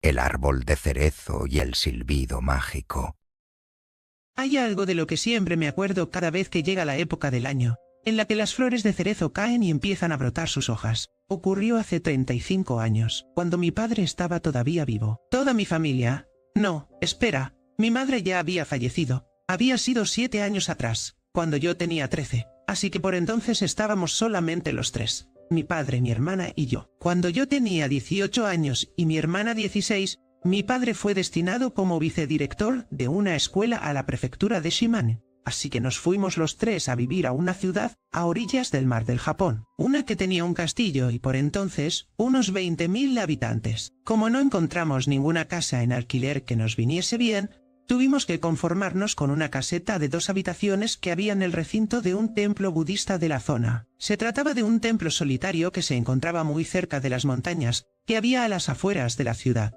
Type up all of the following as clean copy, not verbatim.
el árbol de cerezo y el silbido mágico. Hay algo de lo que siempre me acuerdo cada vez que llega la época del año, en la que las flores de cerezo caen y empiezan a brotar sus hojas. Ocurrió hace 35 años, cuando mi padre estaba todavía vivo. Toda mi familia... No, espera, mi madre ya había fallecido. Había sido 7 años atrás, cuando yo tenía 13, así que por entonces estábamos solamente los tres. Mi padre, mi hermana y yo. Cuando yo tenía 18 años y mi hermana 16, mi padre fue destinado como vicedirector de una escuela a la prefectura de Shimane. Así que nos fuimos los tres a vivir a una ciudad a orillas del mar del Japón, una que tenía un castillo y por entonces unos 20.000 habitantes. Como no encontramos ninguna casa en alquiler que nos viniese bien, tuvimos que conformarnos con una caseta de 2 habitaciones que había en el recinto de un templo budista de la zona. Se trataba de un templo solitario que se encontraba muy cerca de las montañas que había a las afueras de la ciudad.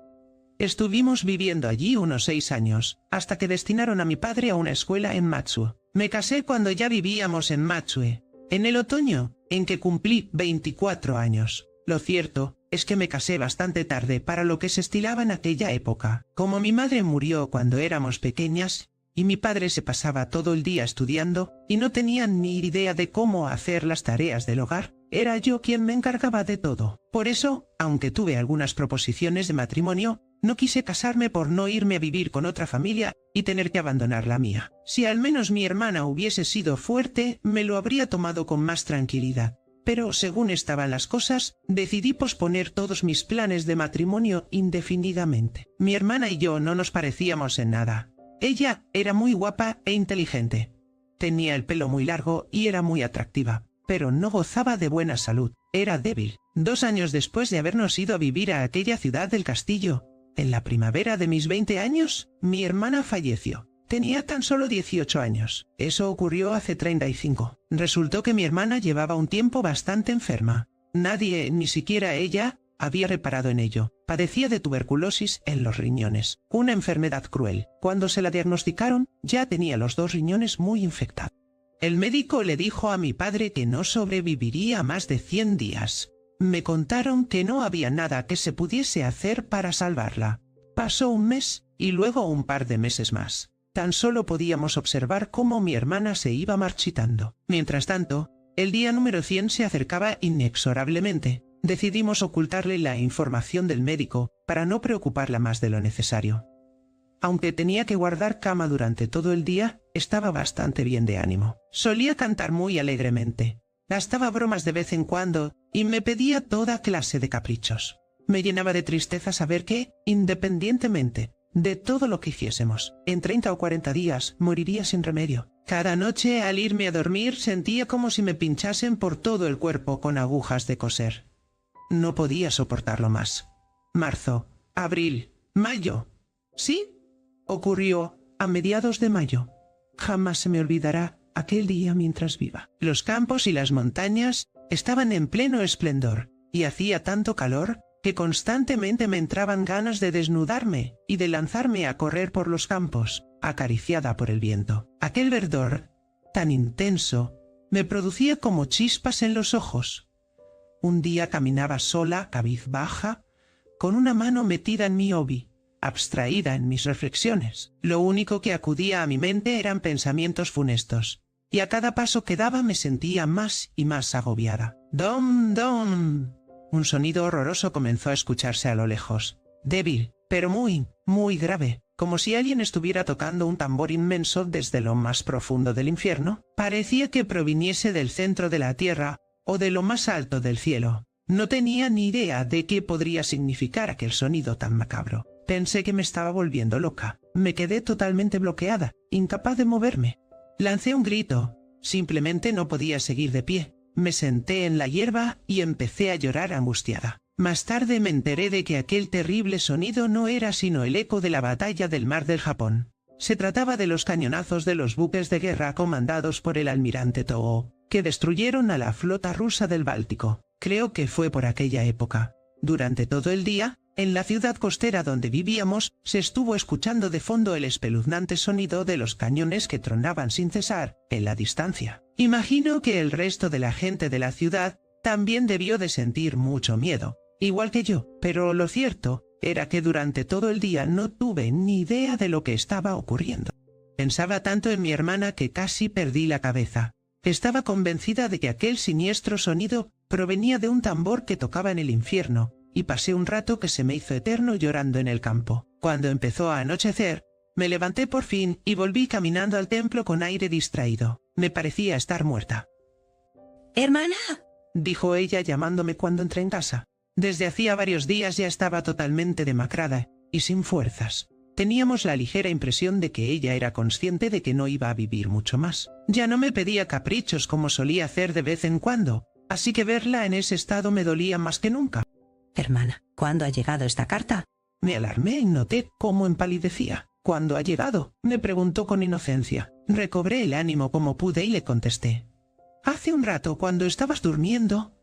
Estuvimos viviendo allí unos 6 años, hasta que destinaron a mi padre a una escuela en Matsue. Me casé cuando ya vivíamos en Matsue, en el otoño, en que cumplí 24 años. Lo cierto es que me casé bastante tarde para lo que se estilaba en aquella época. Como mi madre murió cuando éramos pequeñas, y mi padre se pasaba todo el día estudiando, y no tenía ni idea de cómo hacer las tareas del hogar, era yo quien me encargaba de todo. Por eso, aunque tuve algunas proposiciones de matrimonio, no quise casarme por no irme a vivir con otra familia y tener que abandonar la mía. Si al menos mi hermana hubiese sido fuerte, me lo habría tomado con más tranquilidad. Pero según estaban las cosas, decidí posponer todos mis planes de matrimonio indefinidamente. Mi hermana y yo no nos parecíamos en nada. Ella era muy guapa e inteligente. Tenía el pelo muy largo y era muy atractiva, pero no gozaba de buena salud. Era débil. 2 años después de habernos ido a vivir a aquella ciudad del castillo, en la primavera de mis 20 años, mi hermana falleció. Tenía tan solo 18 años. Eso ocurrió hace 35. Resultó que mi hermana llevaba un tiempo bastante enferma. Nadie, ni siquiera ella, había reparado en ello. Padecía de tuberculosis en los riñones, una enfermedad cruel. Cuando se la diagnosticaron, ya tenía los 2 riñones muy infectados. El médico le dijo a mi padre que no sobreviviría más de 100 días. Me contaron que no había nada que se pudiese hacer para salvarla. Pasó un mes y luego un par de meses más. Tan solo podíamos observar cómo mi hermana se iba marchitando. Mientras tanto, el día número 100 se acercaba inexorablemente. Decidimos ocultarle la información del médico para no preocuparla más de lo necesario. Aunque tenía que guardar cama durante todo el día, estaba bastante bien de ánimo. Solía cantar muy alegremente. Gastaba bromas de vez en cuando y me pedía toda clase de caprichos. Me llenaba de tristeza saber que, independientemente de todo lo que hiciésemos, en 30 o 40 días moriría sin remedio. Cada noche al irme a dormir sentía como si me pinchasen por todo el cuerpo con agujas de coser. No podía soportarlo más. Marzo, abril, mayo. ¿Sí? Ocurrió a mediados de mayo. Jamás se me olvidará aquel día mientras viva. Los campos y las montañas estaban en pleno esplendor, y hacía tanto calor que constantemente me entraban ganas de desnudarme y de lanzarme a correr por los campos, acariciada por el viento. Aquel verdor, tan intenso, me producía como chispas en los ojos. Un día caminaba sola, cabizbaja, con una mano metida en mi obi, abstraída en mis reflexiones. Lo único que acudía a mi mente eran pensamientos funestos, y a cada paso que daba me sentía más y más agobiada. ¡Dom, dom! Un sonido horroroso comenzó a escucharse a lo lejos. Débil, pero muy, muy grave, como si alguien estuviera tocando un tambor inmenso desde lo más profundo del infierno. Parecía que proviniese del centro de la tierra o de lo más alto del cielo. No tenía ni idea de qué podría significar aquel sonido tan macabro. Pensé que me estaba volviendo loca. Me quedé totalmente bloqueada, incapaz de moverme. Lancé un grito. Simplemente no podía seguir de pie. Me senté en la hierba y empecé a llorar angustiada. Más tarde me enteré de que aquel terrible sonido no era sino el eco de la batalla del mar del Japón. Se trataba de los cañonazos de los buques de guerra comandados por el almirante Togo, que destruyeron a la flota rusa del Báltico. Creo que fue por aquella época. Durante todo el día, en la ciudad costera donde vivíamos, se estuvo escuchando de fondo el espeluznante sonido de los cañones que tronaban sin cesar en la distancia. Imagino que el resto de la gente de la ciudad también debió de sentir mucho miedo, igual que yo, pero lo cierto era que durante todo el día no tuve ni idea de lo que estaba ocurriendo. Pensaba tanto en mi hermana que casi perdí la cabeza. Estaba convencida de que aquel siniestro sonido provenía de un tambor que tocaba en el infierno, y pasé un rato que se me hizo eterno llorando en el campo. Cuando empezó a anochecer, me levanté por fin y volví caminando al templo con aire distraído. Me parecía estar muerta. —¡Hermana! —dijo ella llamándome cuando entré en casa. Desde hacía varios días ya estaba totalmente demacrada y sin fuerzas. Teníamos la ligera impresión de que ella era consciente de que no iba a vivir mucho más. Ya no me pedía caprichos como solía hacer de vez en cuando, así que verla en ese estado me dolía más que nunca. —Hermana, ¿cuándo ha llegado esta carta? Me alarmé y noté cómo empalidecía. —¿Cuándo ha llegado? —me preguntó con inocencia. Recobré el ánimo como pude y le contesté. —Hace un rato, cuando estabas durmiendo.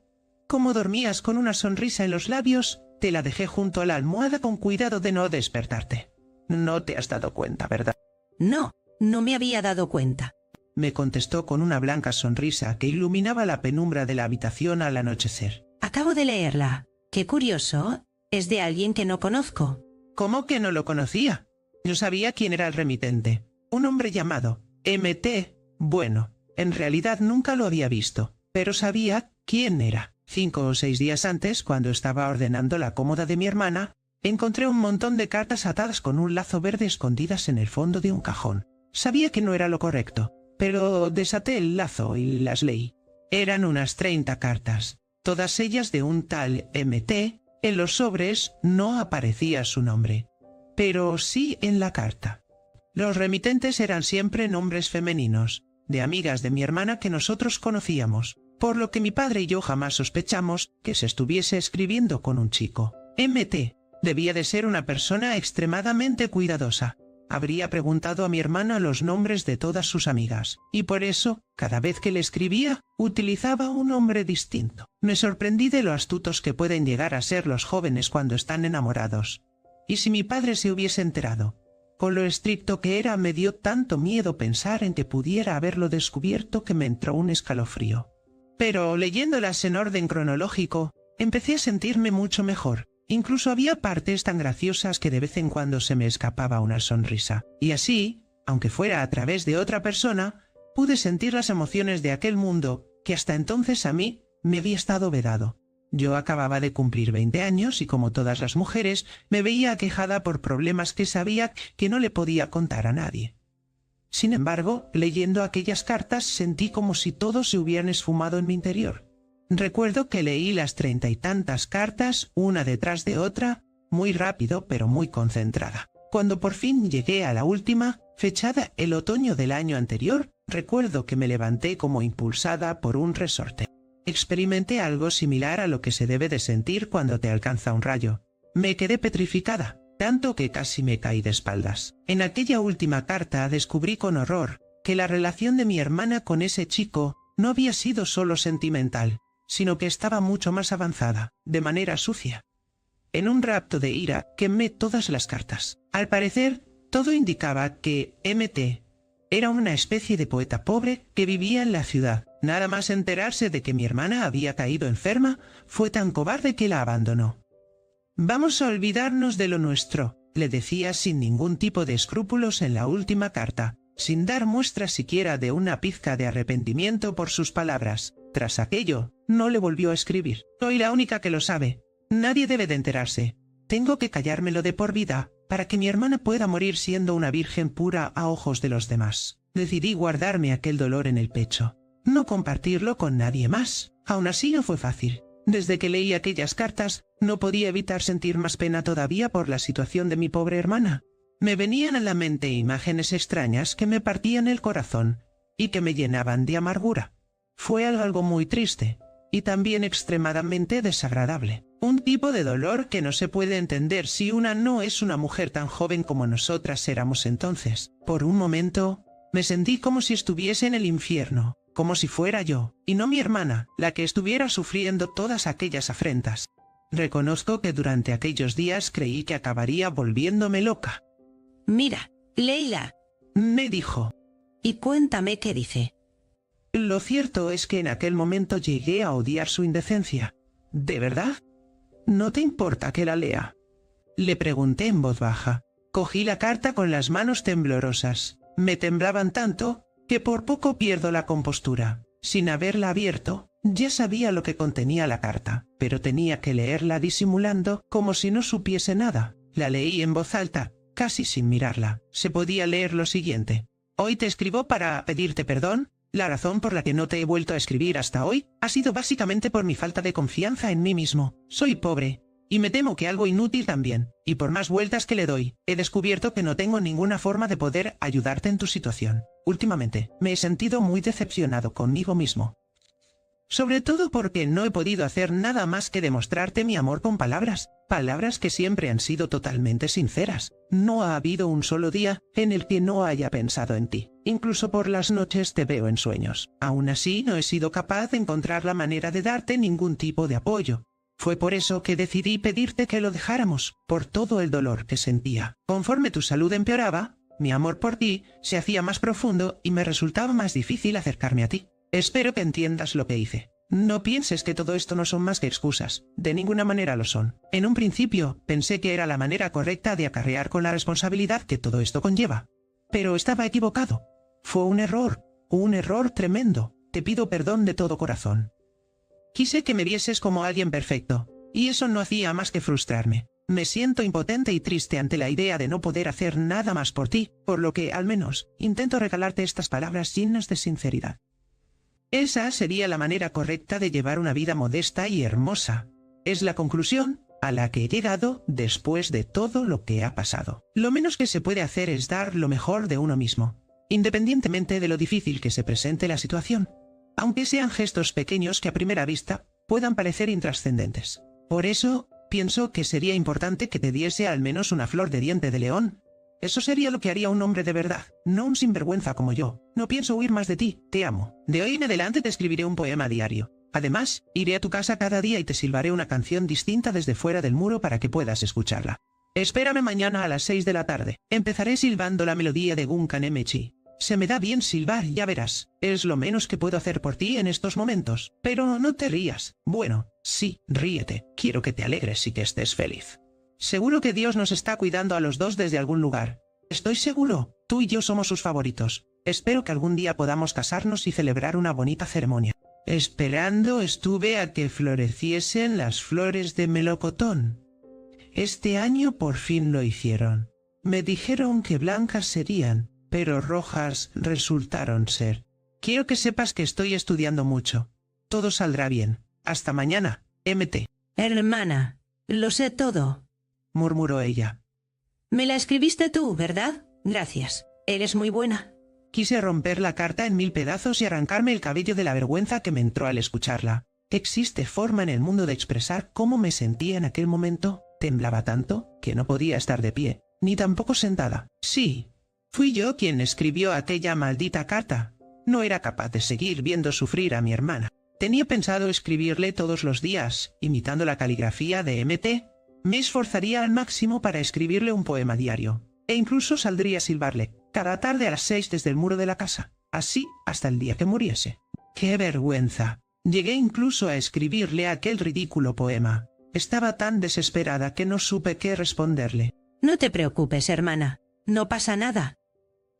Como dormías con una sonrisa en los labios, te la dejé junto a la almohada con cuidado de no despertarte. No te has dado cuenta, ¿verdad? —No, no me había dado cuenta —me contestó con una blanca sonrisa que iluminaba la penumbra de la habitación al anochecer. —Acabo de leerla. ¡Qué curioso! Es de alguien que no conozco. —¿Cómo que no lo conocía? Yo sabía quién era el remitente. Un hombre llamado M.T. Bueno, en realidad nunca lo había visto, pero sabía quién era. 5 o 6 días antes, cuando estaba ordenando la cómoda de mi hermana, encontré un montón de cartas atadas con un lazo verde escondidas en el fondo de un cajón. Sabía que no era lo correcto, pero desaté el lazo y las leí. Eran unas 30 cartas, todas ellas de un tal M.T. En los sobres no aparecía su nombre, pero sí en la carta. Los remitentes eran siempre nombres femeninos, de amigas de mi hermana que nosotros conocíamos, por lo que mi padre y yo jamás sospechamos que se estuviese escribiendo con un chico. M.T. debía de ser una persona extremadamente cuidadosa. Habría preguntado a mi hermana los nombres de todas sus amigas, y por eso, cada vez que le escribía, utilizaba un nombre distinto. Me sorprendí de lo astutos que pueden llegar a ser los jóvenes cuando están enamorados. Y si mi padre se hubiese enterado, con lo estricto que era, me dio tanto miedo pensar en que pudiera haberlo descubierto que me entró un escalofrío. Pero leyéndolas en orden cronológico, empecé a sentirme mucho mejor. Incluso había partes tan graciosas que de vez en cuando se me escapaba una sonrisa. Y así, aunque fuera a través de otra persona, pude sentir las emociones de aquel mundo que hasta entonces a mí me había estado vedado. Yo acababa de cumplir 20 años y, como todas las mujeres, me veía aquejada por problemas que sabía que no le podía contar a nadie. Sin embargo, leyendo aquellas cartas sentí como si todo se hubieran esfumado en mi interior. Recuerdo que leí las 30 y tantas cartas, una detrás de otra, muy rápido pero muy concentrada. Cuando por fin llegué a la última, fechada el otoño del año anterior, recuerdo que me levanté como impulsada por un resorte. Experimenté algo similar a lo que se debe de sentir cuando te alcanza un rayo. Me quedé petrificada, tanto que casi me caí de espaldas. En aquella última carta descubrí con horror que la relación de mi hermana con ese chico no había sido solo sentimental, sino que estaba mucho más avanzada, de manera sucia. En un rapto de ira quemé todas las cartas. Al parecer, todo indicaba que M.T. era una especie de poeta pobre que vivía en la ciudad. Nada más enterarse de que mi hermana había caído enferma, fue tan cobarde que la abandonó. «Vamos a olvidarnos de lo nuestro», le decía sin ningún tipo de escrúpulos en la última carta, sin dar muestras siquiera de una pizca de arrepentimiento por sus palabras. Tras aquello, no le volvió a escribir. Soy la única que lo sabe. Nadie debe de enterarse. Tengo que callármelo de por vida, para que mi hermana pueda morir siendo una virgen pura a ojos de los demás. Decidí guardarme aquel dolor en el pecho. No compartirlo con nadie más. Aún así no fue fácil. Desde que leí aquellas cartas, no podía evitar sentir más pena todavía por la situación de mi pobre hermana. Me venían a la mente imágenes extrañas que me partían el corazón y que me llenaban de amargura. Fue algo muy triste y también extremadamente desagradable. Un tipo de dolor que no se puede entender si una no es una mujer tan joven como nosotras éramos entonces. Por un momento, me sentí como si estuviese en el infierno, como si fuera yo, y no mi hermana, la que estuviera sufriendo todas aquellas afrentas. Reconozco que durante aquellos días creí que acabaría volviéndome loca. «Mira, Leila», me dijo. «y cuéntame qué dice». Lo cierto es que en aquel momento llegué a odiar su indecencia. ¿De verdad? ¿No te importa que la lea? Le pregunté en voz baja. Cogí la carta con las manos temblorosas. Me temblaban tanto que por poco pierdo la compostura. Sin haberla abierto, ya sabía lo que contenía la carta, pero tenía que leerla disimulando como si no supiese nada. La leí en voz alta, casi sin mirarla. Se podía leer lo siguiente. Hoy te escribo para pedirte perdón. La razón por la que no te he vuelto a escribir hasta hoy ha sido básicamente por mi falta de confianza en mí mismo. Soy pobre, y me temo que algo inútil también, y por más vueltas que le doy, he descubierto que no tengo ninguna forma de poder ayudarte en tu situación. Últimamente, me he sentido muy decepcionado conmigo mismo. Sobre todo porque no he podido hacer nada más que demostrarte mi amor con palabras, palabras que siempre han sido totalmente sinceras. No ha habido un solo día en el que no haya pensado en ti. Incluso por las noches te veo en sueños. Aún así, no he sido capaz de encontrar la manera de darte ningún tipo de apoyo. Fue por eso que decidí pedirte que lo dejáramos, por todo el dolor que sentía. Conforme tu salud empeoraba, mi amor por ti se hacía más profundo y me resultaba más difícil acercarme a ti. Espero que entiendas lo que hice. No pienses que todo esto no son más que excusas. De ninguna manera lo son. En un principio, pensé que era la manera correcta de acarrear con la responsabilidad que todo esto conlleva. Pero estaba equivocado. Fue un error tremendo. Te pido perdón de todo corazón. Quise que me vieses como alguien perfecto, y eso no hacía más que frustrarme. Me siento impotente y triste ante la idea de no poder hacer nada más por ti, por lo que, al menos, intento regalarte estas palabras llenas de sinceridad. Esa sería la manera correcta de llevar una vida modesta y hermosa. Es la conclusión a la que he llegado después de todo lo que ha pasado. Lo menos que se puede hacer es dar lo mejor de uno mismo, independientemente de lo difícil que se presente la situación, aunque sean gestos pequeños que a primera vista puedan parecer intrascendentes. Por eso, pienso que sería importante que te diese al menos una flor de diente de león. Eso sería lo que haría un hombre de verdad, no un sinvergüenza como yo. No pienso huir más de ti, te amo. De hoy en adelante te escribiré un poema diario. Además, iré a tu casa cada día y te silbaré una canción distinta desde fuera del muro para que puedas escucharla. Espérame mañana a las 6 de la tarde. Empezaré silbando la melodía de Gunkan Mechi. Se me da bien silbar, ya verás. Es lo menos que puedo hacer por ti en estos momentos. Pero no te rías. Bueno, sí, ríete. Quiero que te alegres y que estés feliz. Seguro que Dios nos está cuidando a los dos desde algún lugar. Estoy seguro. Tú y yo somos sus favoritos. Espero que algún día podamos casarnos y celebrar una bonita ceremonia. Esperando estuve a que floreciesen las flores de melocotón. Este año por fin lo hicieron. Me dijeron que blancas serían, pero rojas resultaron ser. Quiero que sepas que estoy estudiando mucho. Todo saldrá bien. Hasta mañana, MT. Hermana, lo sé todo, murmuró ella. Me la escribiste tú, ¿verdad? Gracias. Eres muy buena. Quise romper la carta en 1000 pedazos y arrancarme el cabello de la vergüenza que me entró al escucharla. ¿Existe forma en el mundo de expresar cómo me sentía en aquel momento? Temblaba tanto que no podía estar de pie, ni tampoco sentada. Sí, fui yo quien escribió aquella maldita carta. No era capaz de seguir viendo sufrir a mi hermana. Tenía pensado escribirle todos los días, imitando la caligrafía de MT. Me esforzaría al máximo para escribirle un poema diario, e incluso saldría a silbarle cada tarde a las 6 desde el muro de la casa, así hasta el día que muriese. ¡Qué vergüenza! Llegué incluso a escribirle aquel ridículo poema. Estaba tan desesperada que no supe qué responderle. No te preocupes, hermana. No pasa nada,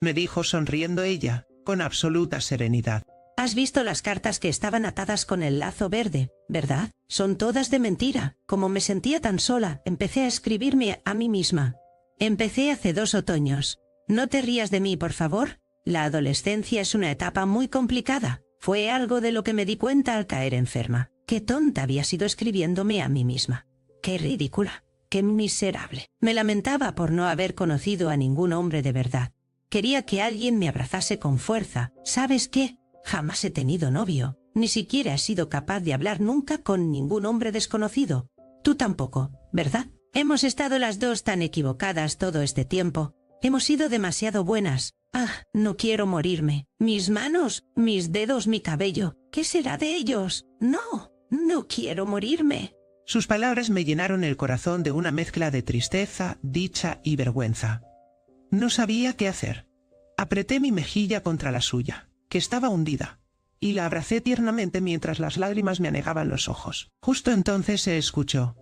me dijo sonriendo ella, con absoluta serenidad. Has visto las cartas que estaban atadas con el lazo verde, ¿verdad? Son todas de mentira. Como me sentía tan sola, empecé a escribirme a mí misma. Empecé hace 2 otoños. No te rías de mí, por favor. La adolescencia es una etapa muy complicada. Fue algo de lo que me di cuenta al caer enferma. Qué tonta había sido escribiéndome a mí misma. Qué ridícula. Qué miserable. Me lamentaba por no haber conocido a ningún hombre de verdad. Quería que alguien me abrazase con fuerza. ¿Sabes qué? Jamás he tenido novio. Ni siquiera he sido capaz de hablar nunca con ningún hombre desconocido. Tú tampoco, ¿verdad? Hemos estado las dos tan equivocadas todo este tiempo. Hemos sido demasiado buenas. Ah, no quiero morirme. Mis manos, mis dedos, mi cabello. ¿Qué será de ellos? No, no quiero morirme. Sus palabras me llenaron el corazón de una mezcla de tristeza, dicha y vergüenza. No sabía qué hacer. Apreté mi mejilla contra la suya, que estaba hundida, y la abracé tiernamente mientras las lágrimas me anegaban los ojos. Justo entonces se escuchó: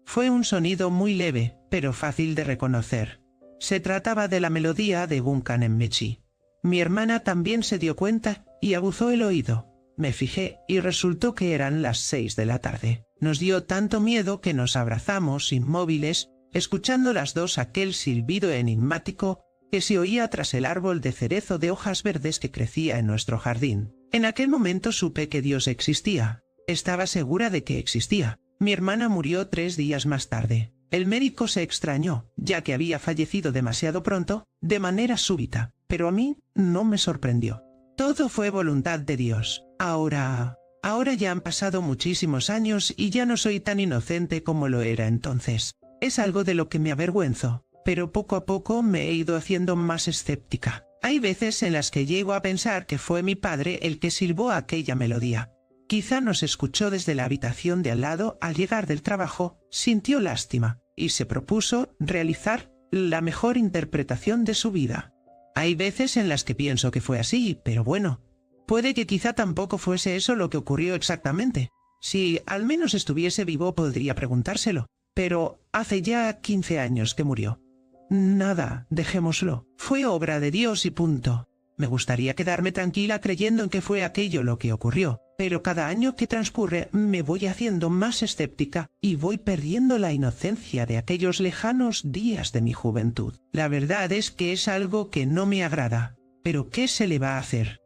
Fue un sonido muy leve, pero fácil de reconocer. Se trataba de la melodía de Gunkan en Mechi. Mi hermana también se dio cuenta y aguzó el oído. Me fijé y resultó que eran las 6 de la tarde. Nos dio tanto miedo que nos abrazamos inmóviles, escuchando las dos aquel silbido enigmático que se oía tras el árbol de cerezo de hojas verdes que crecía en nuestro jardín. En aquel momento supe que Dios existía. Estaba segura de que existía. Mi hermana murió 3 días más tarde. El médico se extrañó, ya que había fallecido demasiado pronto, de manera súbita, pero a mí no me sorprendió. Todo fue voluntad de Dios. Ahora ya han pasado muchísimos años y ya no soy tan inocente como lo era entonces. Es algo de lo que me avergüenzo, pero poco a poco me he ido haciendo más escéptica. Hay veces en las que llego a pensar que fue mi padre el que silbó aquella melodía. Quizá nos escuchó desde la habitación de al lado al llegar del trabajo, sintió lástima y se propuso realizar la mejor interpretación de su vida. Hay veces en las que pienso que fue así, pero bueno, puede que quizá tampoco fuese eso lo que ocurrió exactamente. Si al menos estuviese vivo podría preguntárselo, pero hace ya 15 años que murió. Nada, dejémoslo. Fue obra de Dios y punto. Me gustaría quedarme tranquila creyendo en que fue aquello lo que ocurrió, pero cada año que transcurre me voy haciendo más escéptica y voy perdiendo la inocencia de aquellos lejanos días de mi juventud. La verdad es que es algo que no me agrada, pero ¿qué se le va a hacer?